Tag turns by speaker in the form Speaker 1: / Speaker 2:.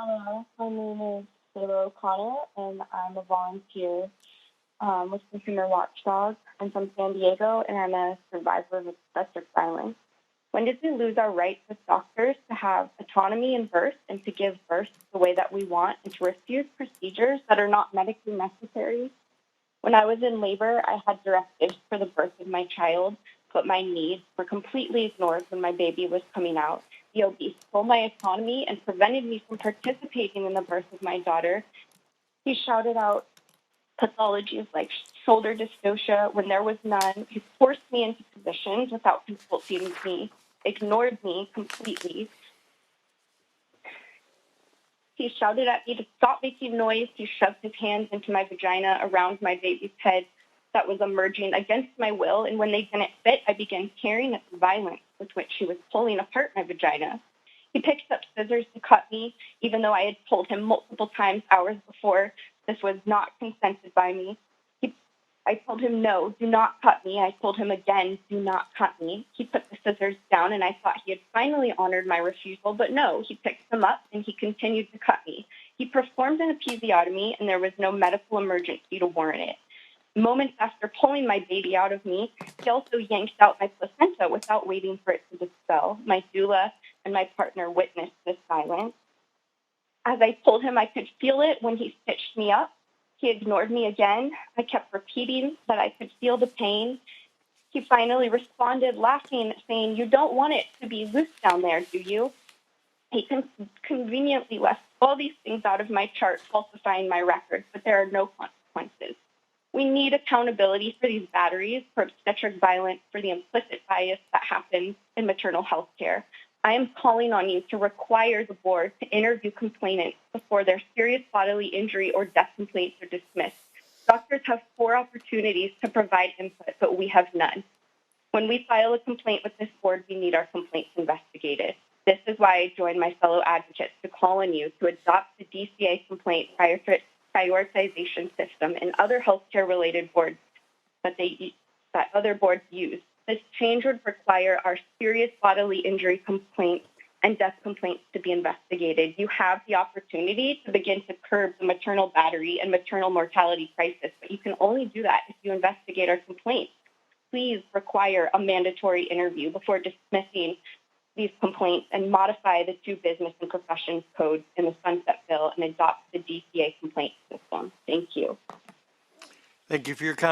Speaker 1: Hello, my name is Selah and I'm a volunteer with Consumer Watchdog. I'm from San Diego, and I'm a survivor of obstetric violence. When did we lose our rights as doctors to have autonomy in birth and to give birth the way that we want and to refuse procedures that are not medically necessary? When I was in labor, I had directives for the birth of my child, but my needs were completely ignored when my baby was coming out. The OB stole my autonomy and prevented me from participating in the birth of my daughter. He shouted out pathologies like shoulder dystocia when there was none. He forced me into positions without consulting me, ignored me completely. He shouted at me to stop making noise. He shoved his hands into my vagina around my baby's head that was emerging against my will, and when they didn't fit, I began tearing at the violence with which he was pulling apart my vagina. He picked up scissors to cut me, even though I had told him multiple times hours before this was not consented by me. I told him, no, do not cut me. I told him again, do not cut me. He put the scissors down, and I thought he had finally honored my refusal, but no, he picked them up, and he continued to cut me. He performed an episiotomy, and there was no medical emergency to warrant it. Moments after pulling my baby out of me, he also yanked out my placenta without waiting for it to dispel. My doula and my partner witnessed this violence. As I told him I could feel it when he stitched me up, he ignored me again. I kept repeating that I could feel the pain. He finally responded, laughing, saying, "You don't want it to be loose down there, do you?" He conveniently left all these things out of my chart, falsifying my record, but there are no consequences. We need accountability for these batteries, for obstetric violence, for the implicit bias that happens in maternal health care. I am calling on you to require the board to interview complainants before their serious bodily injury or death complaints are dismissed. Doctors have 4 opportunities to provide input, but we have none. When we file a complaint with this board, we need our complaints investigated. This is why I joined my fellow advocates to call on you to adopt the DCA complaint prioritization system and other healthcare-related boards that other boards use. This change would require our serious bodily injury complaints and death complaints to be investigated. You have the opportunity to begin to curb the maternal battery and maternal mortality crisis, but you can only do that if you investigate our complaints. Please require a mandatory interview before dismissing these complaints and modify the 2 business and professions codes in the Sunset Bill and adopt the DCA complaint system. Thank you.
Speaker 2: Thank you for your comment.